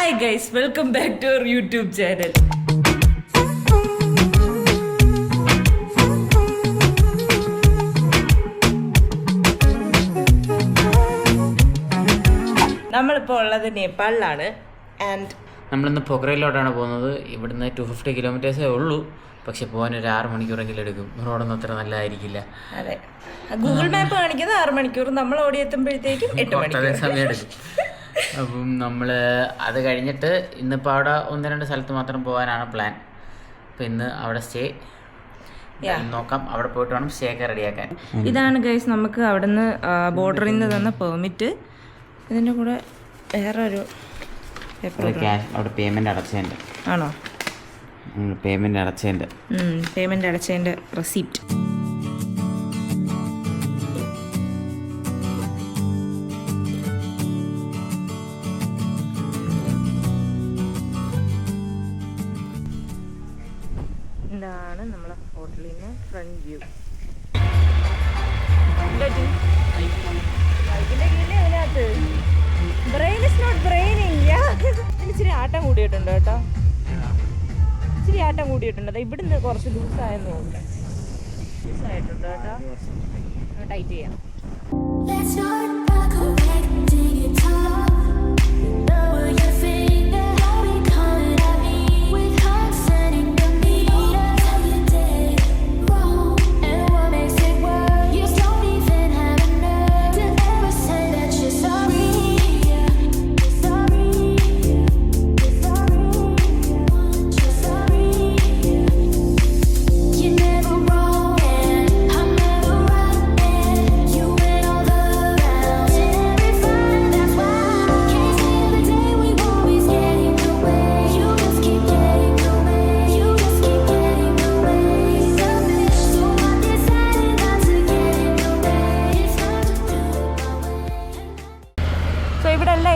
Hi guys, welcome back to our YouTube channel. നമ്മളിപ്പോൾ ഉള്ളത് നേപ്പാളിലാണ് and നമ്മളിന്ന് പൊഖറയിലോട്ടാണ് പോകുന്നത്. ഇവിടുന്ന് 250 കിലോമീറ്റേഴ്സേ ഉള്ളൂ, പക്ഷെ പോകാൻ ഒരു 6 മണിക്കൂറെങ്കിലും എടുക്കും. റോഡൊന്നും അത്ര നല്ലതായിരിക്കില്ല. അതെ, ഗൂഗിൾ മാപ്പ് കാണിക്കുന്നത് 6 മണിക്കൂർ, നമ്മൾ ഓടിയെത്തുമ്പോഴത്തേക്കും 8 മണിക്കൂർ സമയം എടുക്കും. അപ്പം നമ്മൾ അത് കഴിഞ്ഞിട്ട് ഇന്നിപ്പോൾ അവിടെ 1-2 സ്ഥലത്ത് മാത്രം പോകാനാണ് പ്ലാൻ. അപ്പം ഇന്ന് അവിടെ സ്റ്റേ നോക്കാം, അവിടെ പോയിട്ട് വേണം സ്റ്റേ ഒക്കെ റെഡിയാക്കാൻ. ഇതാണ് ഗൈസ് നമുക്ക് അവിടെ നിന്ന് ബോർഡറിൽ നിന്ന് തന്ന പെർമിറ്റ്. ഇതിൻ്റെ കൂടെ വേറൊരു അവിടെ പേയ്മെൻറ്റ് അടച്ചതിൻ്റെ ആണോ? പേയ്മെൻറ്റ് അടച്ചതിൻ്റെ റെസിപ്റ്റ്. ഇതാണ് നമ്മളെ ഹോട്ടലിൻ്റെ ഫ്രണ്ട് വ്യൂ. അതിനകത്ത് ബ്രെയിൻ ഇസ് നോട്ട് ബ്രെയിനിങ്. ഇച്ചിരി ആട്ടം കൂടിയിട്ടുണ്ട് കേട്ടോ, ഇച്ചിരി ആട്ടം കൂടിയിട്ടുണ്ട്. ഇവിടുന്ന് കുറച്ച് ലൂസായെന്ന് തോന്നുന്നു, ലൂസായിട്ടുണ്ട് കേട്ടോ. ടൈറ്റ് ചെയ്യാം.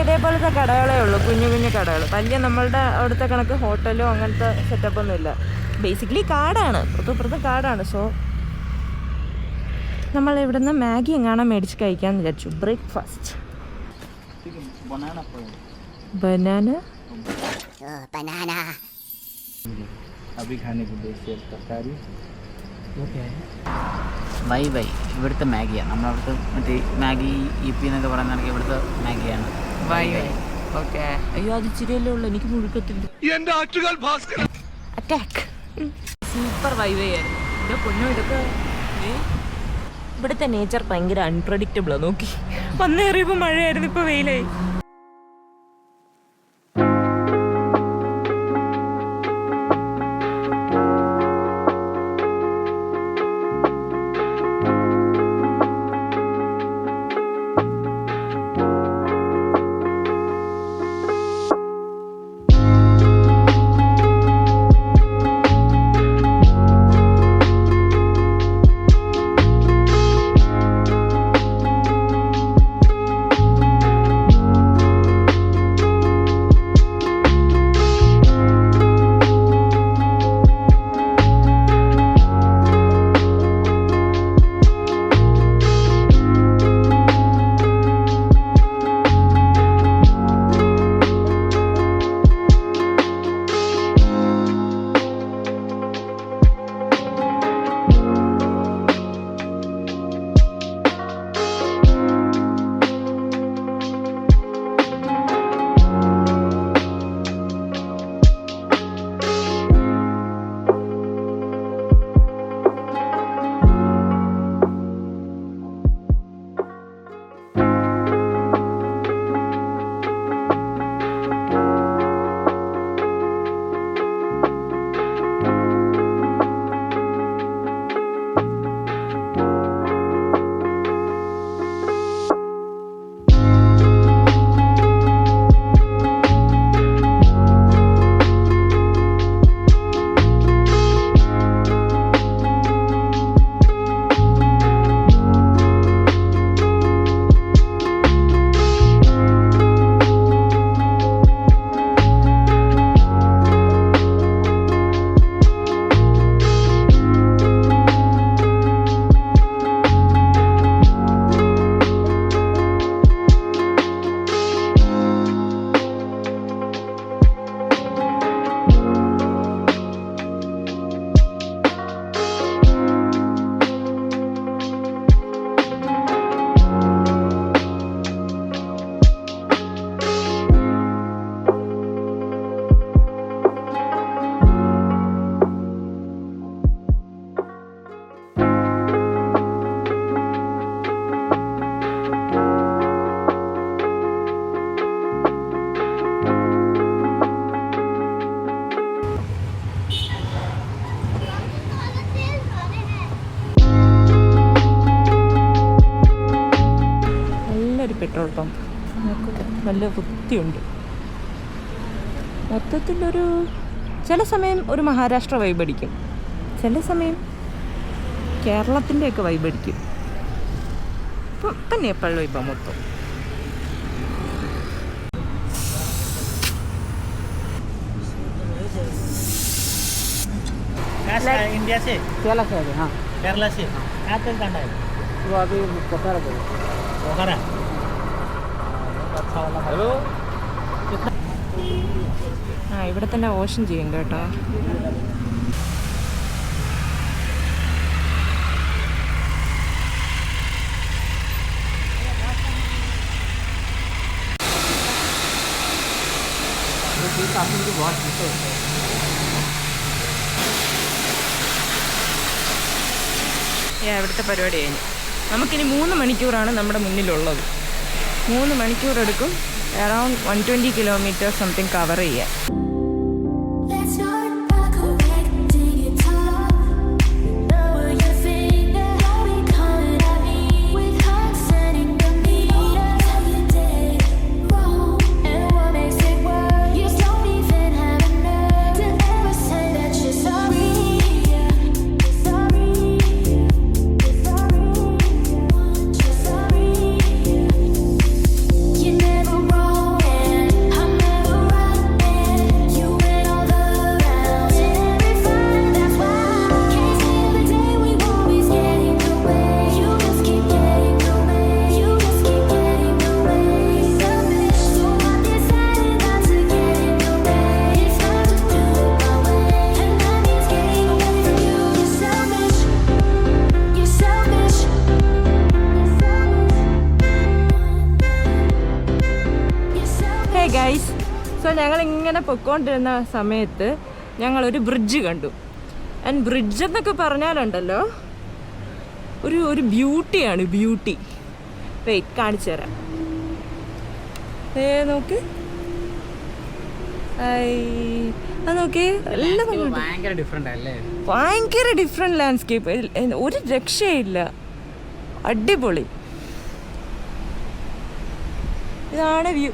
ഇതേപോലത്തെ കടകളേ ഉള്ളൂ, കുഞ്ഞു കുഞ്ഞു കടകൾ. വലിയ നമ്മളുടെ അവിടുത്തെ കണക്ക് ഹോട്ടലോ അങ്ങനത്തെ സെറ്റപ്പൊന്നും ഇല്ല. ബേസിക്കലി കാടാണ്, പുറത്തും കാടാണ്. സോ നമ്മൾ ഇവിടെ നിന്ന് മാഗി എങ്ങാനും മേടിച്ച് കഴിക്കാമെന്ന് വിചാരിച്ചു. ബ്രേക്ക്ഫാസ്റ്റ് ബനാന ബൈ ഇവിടുത്തെ മാഗിയാണ്. നമ്മളവിടുത്തെ മറ്റേ മാഗി EP എന്നൊക്കെ പറയുന്നതാണെങ്കിൽ ഇവിടുത്തെ മാഗിയാണ്. ഓക്കെ. അയ്യോ അത് ഇച്ചിരിയല്ലേ ഉള്ളു, എനിക്ക് മുഴുക്കത്തില്ല. അറ്റാക്ക്. സൂപ്പർ വൈവയായിരുന്നു എൻ്റെ പൊന്നോ. ഇതൊക്കെ ഇവിടുത്തെ നേച്ചർ ഭയങ്കര അൺപ്രഡിക്റ്റബിളാണ്. നോക്കി വന്നേറിയപ്പോൾ മഴയായിരുന്നു, ഇപ്പോൾ വെയിലായി. നല്ല വൃത്തിയുണ്ട്. മൊത്തത്തിലൊരു ചില സമയം ഒരു മഹാരാഷ്ട്ര വൈബ് അടിക്കും, ചില സമയം കേരളത്തിൻ്റെയൊക്കെ വൈബ് അടിക്കും. ഇപ്പം നേപ്പാൾ വൈബാണ് മൊത്തം. इंडिया से केरला से है, हाँ केरला से कहाँ तक जाना है? वो अभी पोखरा को पोखरा। अच्छा वाला हेलो ആ ഇവിടെ തന്നെ വാഷും ചെയ്യും കേട്ടോ. ഇവിടുത്തെ പരിപാടി കഴിഞ്ഞു. നമുക്കിനി 3 മണിക്കൂറാണ് നമ്മുടെ മുന്നിലുള്ളത്. 3 മണിക്കൂർ എടുക്കും അറൗണ്ട് 120 കിലോമീറ്റർ സംതിങ് കവർ ചെയ്യാൻ. ഗൈസ്, സോ ഞങ്ങളിങ്ങനെ പൊയ്ക്കൊണ്ടിരുന്ന സമയത്ത് ഞങ്ങളൊരു ബ്രിഡ്ജ് കണ്ടു. ആൻഡ് ബ്രിഡ്ജ് എന്നൊക്കെ പറഞ്ഞാലുണ്ടല്ലോ ഒരു ബ്യൂട്ടിയാണ്, ബ്യൂട്ടി. വെയിറ്റ് കാണിച്ചു തരാം. നോക്ക്, നോക്കി എല്ലാം ഭയങ്കര ഡിഫറെന്റ് അല്ലേ, ഭയങ്കര ഡിഫറെന്റ് ലാൻഡ്സ്കേപ്പ്, ഒരു രക്ഷയില്ല, അടിപൊളി. ഇതാണ് വ്യൂ.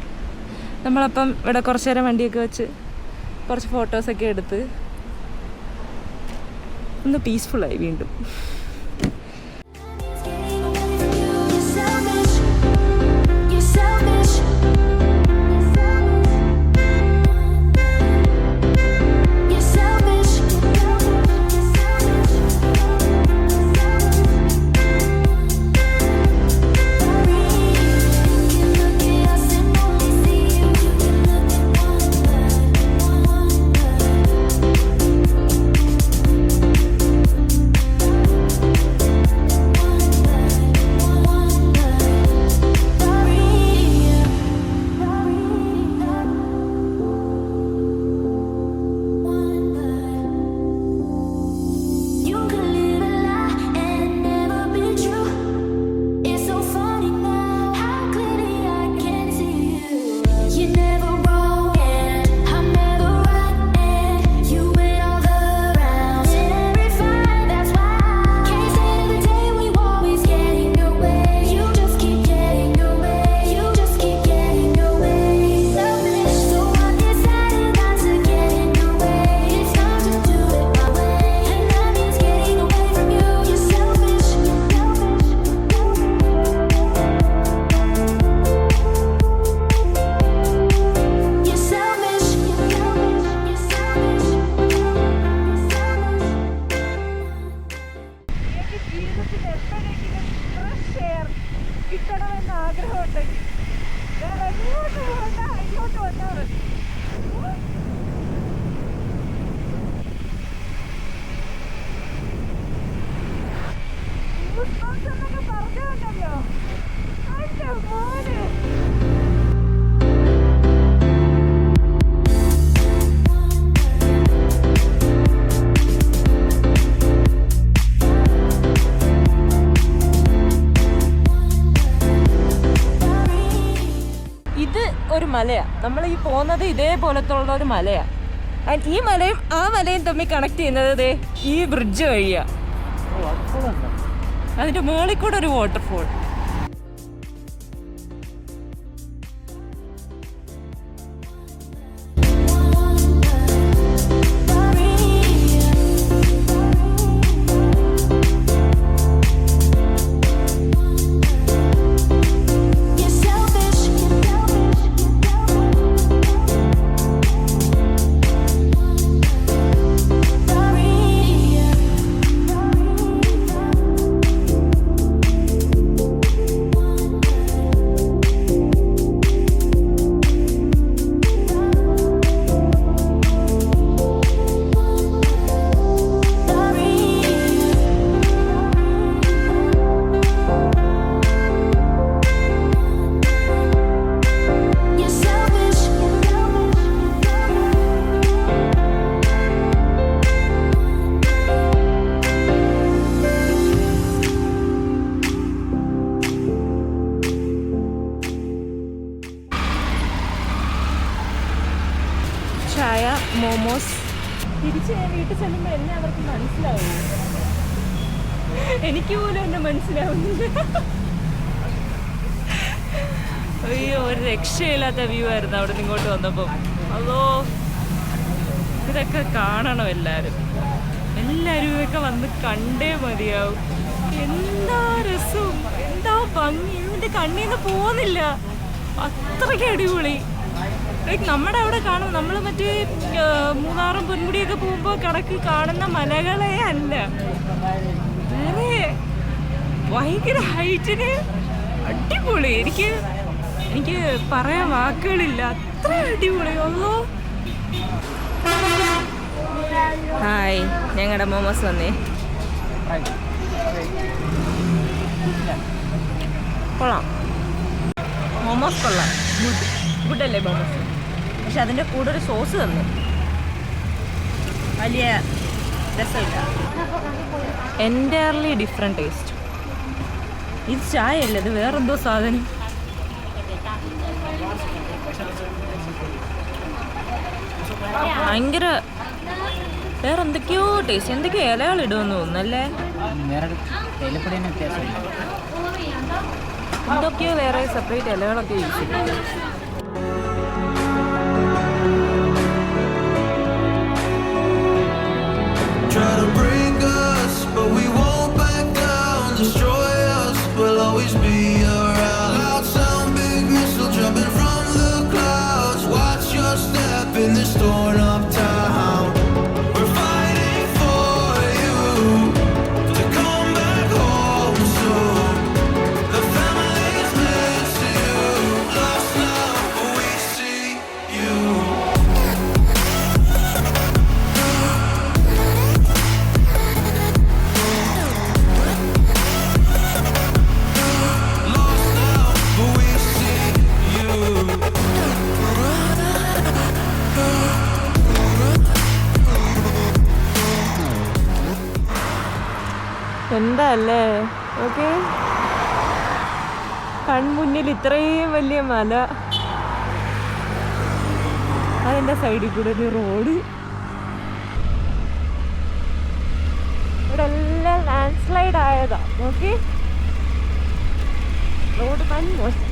നമ്മളപ്പം ഇവിടെ കുറച്ച് നേരം വണ്ടിയൊക്കെ വെച്ച് കുറച്ച് ഫോട്ടോസൊക്കെ എടുത്ത് ഒന്ന് പീസ്ഫുള്ളായി വീണ്ടും. ഒരു മലയാണ്, നമ്മൾ ഈ പോകുന്നത് ഇതേപോലത്തുള്ള ഒരു മലയാണ്. ആൻഡ് ഈ മലയും ആ മലയും തമ്മിൽ കണക്ട് ചെയ്യുന്നത് ഈ ബ്രിഡ്ജ് വഴിയാണ്. അതിൻ്റെ മുകളിൽ കൂടെ ഒരു വാട്ടർഫോൾ. ചായ, മോമോസ്. തിരിച്ച് ഞാൻ വീട്ടിൽ ചെല്ലുമ്പോൾ എന്നെ അവർക്ക് മനസ്സിലാവും. എനിക്ക് പോലും എന്നെ മനസ്സിലാവുന്നില്ല. അയ്യോ, ഒരു രക്ഷയില്ലാത്ത വ്യൂ ആയിരുന്നു അവിടെ നിന്ന് ഇങ്ങോട്ട് വന്നപ്പോൾ. അതോ ഇതൊക്കെ കാണണം എല്ലാവരും. ഇതൊക്കെ വന്ന് കണ്ടേ മതിയാവും. എന്താ രസവും എന്താ ഭംഗി, ഇതിൻ്റെ കണ്ണിൽ നിന്ന് പോകുന്നില്ല. അത്രയ്ക്ക് അടിപൊളി. ലൈക്ക് നമ്മുടെ അവിടെ കാണും, നമ്മൾ മറ്റേ മൂന്നാറും പൊന്മുടിയൊക്കെ പോകുമ്പോൾ കണക്ക് കാണുന്ന മലകളെ അല്ല, വേറെ ഭയങ്കര ഹൈറ്റിന് അടിപൊളി. എനിക്ക് പറയാൻ വാക്കുകളില്ല, അത്ര അടിപൊളി. അല്ലോ ഹായ്, ഞങ്ങളുടെ മോമോസ് വന്നേ. കൊള്ളാം, മോമോസ് കൊള്ളാം, ഗുഡല്ലേ മോമോസ്. പക്ഷെ അതിൻ്റെ കൂടെ ഒരു സോസ് തന്നു, വലിയ രസമില്ല. Entirely different taste. ഇത് ചായ അല്ല, ഇത് വേറെന്തോ സാധനം. ഭയങ്കര വേറെ എന്തൊക്കെയോ ടേസ്റ്റ്, എന്തൊക്കെയോ ഇലകൾ ഇടുമെന്ന് തോന്നുന്നല്ലേ. എന്തൊക്കെയോ വേറെ സെപ്പറേറ്റ് ഇലകളൊക്കെ യൂസ് ചെയ്യും. Try to break us, but we won't back down. Destroy us, we'll always be around. Loud sound, big missile jumping from the clouds. Watch your step in this torn up town. We're fighting for you to come back home soon. The family's miss you. Lost now, but we see you. എന്താ അല്ലേ. Okay, കൺമുന്നിൽ ഇത്രയും വലിയ മല, അതിൻ്റെ സൈഡിൽ കൂടെ ഒരു റോഡ്. ഇവിടെ എല്ലാം ലാൻഡ് സ്ലൈഡ് ആയതാ. ഓക്കെ, റോഡ് മോശം.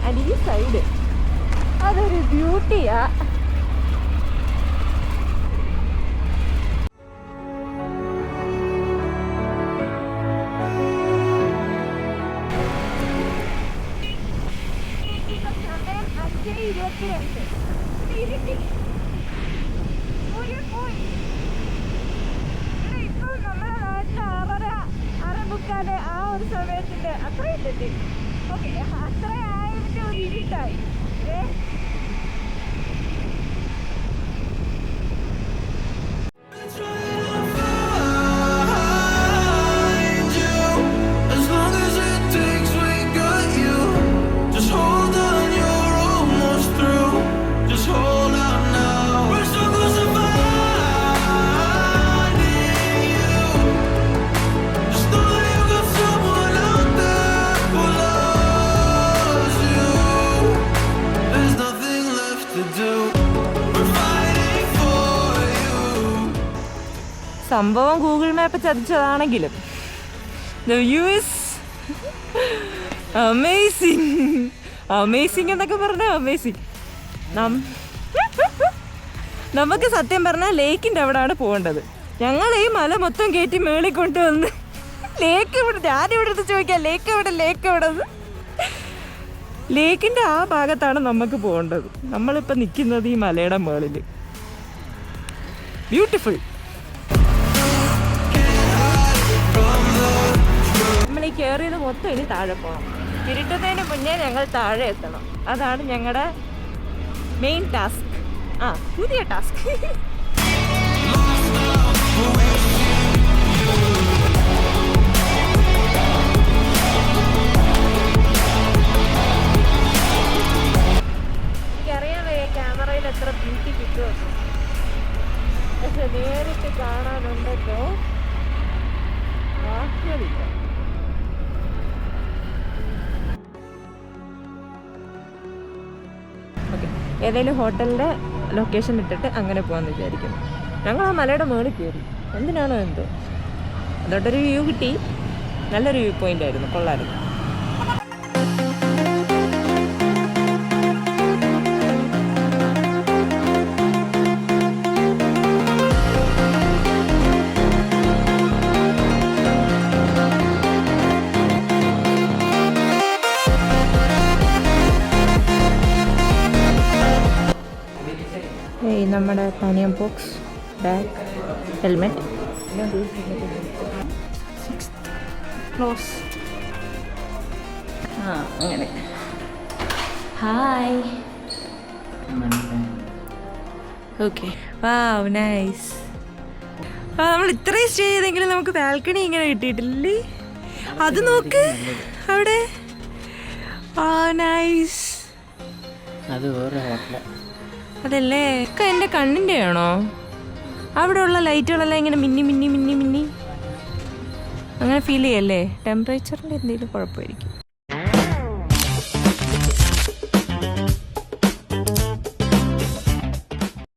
ആൻഡ് ഈ സൈഡ് അതൊരു ബ്യൂട്ടിയാ. ഇപ്പോൾ നമ്മുടെ നാട്ടിൽ 6:30 ആ ഒരു സമയത്തിന്റെ അത്രയില്ലേ. ഓക്കെ, അത്ര ആയിട്ട് ഒരു ഇരുട്ടായി. സംഭവം Google map ചതിച്ചതാണെങ്കിലും the view is amazing. Amazing എന്നൊക്കെ പറഞ്ഞാൽ അമേസിങ്. നമുക്ക് സത്യം പറഞ്ഞാൽ ലേക്കിൻ്റെ അവിടെയാണ് പോകേണ്ടത്. ഞങ്ങൾ ഈ മല മൊത്തം കയറ്റി മേളിൽ കൊണ്ടുവന്ന് ലേക്ക് ഇവിടെ, ഞാനിവിടെ അടുത്ത് ചോദിക്കാം ലേക്ക് എവിടെ. ലേക്കിൻ്റെ ആ ഭാഗത്താണ് നമുക്ക് പോകേണ്ടത്. നമ്മളിപ്പോൾ നിൽക്കുന്നത് ഈ മലയുടെ മുകളിൽ. ബ്യൂട്ടിഫുൾ. നമ്മൾ ഈ കയറിയത് മൊത്തം ഇനി താഴെ പോകണം. ഇരുട്ടുന്നതിന് മുന്നേ ഞങ്ങൾ താഴെ എത്തണം. അതാണ് ഞങ്ങളുടെ മെയിൻ ടാസ്ക്. പുതിയ ടാസ്ക്. എനിക്കറിയാൻ വയ്യ ക്യാമറയിൽ എത്ര ബ്യൂട്ടി കിട്ടുമെന്ന്, പക്ഷെ നേരിട്ട് കാണാനുണ്ടല്ലോ വാക്കുകളില്ല. ഓക്കെ, ഏതെങ്കിലും ഹോട്ടലിൻ്റെ ലൊക്കേഷൻ ഇട്ടിട്ട് അങ്ങനെ പോകാമെന്ന് വിചാരിക്കുന്നു. ഞങ്ങൾ ആ മലയുടെ മുകളിൽ കയറി, എന്തിനാണോ എന്തോ. അതോട്ടൊരു വ്യൂ കിട്ടി, നല്ലൊരു വ്യൂ പോയിൻ്റ് ആയിരുന്നു, കൊള്ളായിരുന്നു. നമ്മുടെ പാനിയം ബോക്സ്, ബാഗ്, ഹെൽമെറ്റ്, ക്ലോസ്. അങ്ങനെ. ഹായ്. ഓക്കെ. വാവ്, നൈസ്. നമ്മൾ ഇത്രയും സ്റ്റേ ചെയ്തെങ്കിലും നമുക്ക് ബാൽക്കണി ഇങ്ങനെ കിട്ടിയിട്ടില്ലേ? അത് നോക്ക് അവിടെ. നൈസ്. അത് വേറെ ഹോട്ടല. അതല്ലേ എൻ്റെ കണ്ണിൻ്റെ ആണോ? അവിടെ ഉള്ള ലൈറ്റുകളെല്ലാം ഇങ്ങനെ മിന്നി മിന്നി മിന്നി മിന്നി അങ്ങനെ ഫീൽ ചെയ്യല്ലേ? ടെമ്പറേച്ചറിൻ്റെ എന്തെങ്കിലും കുഴപ്പമായിരിക്കും.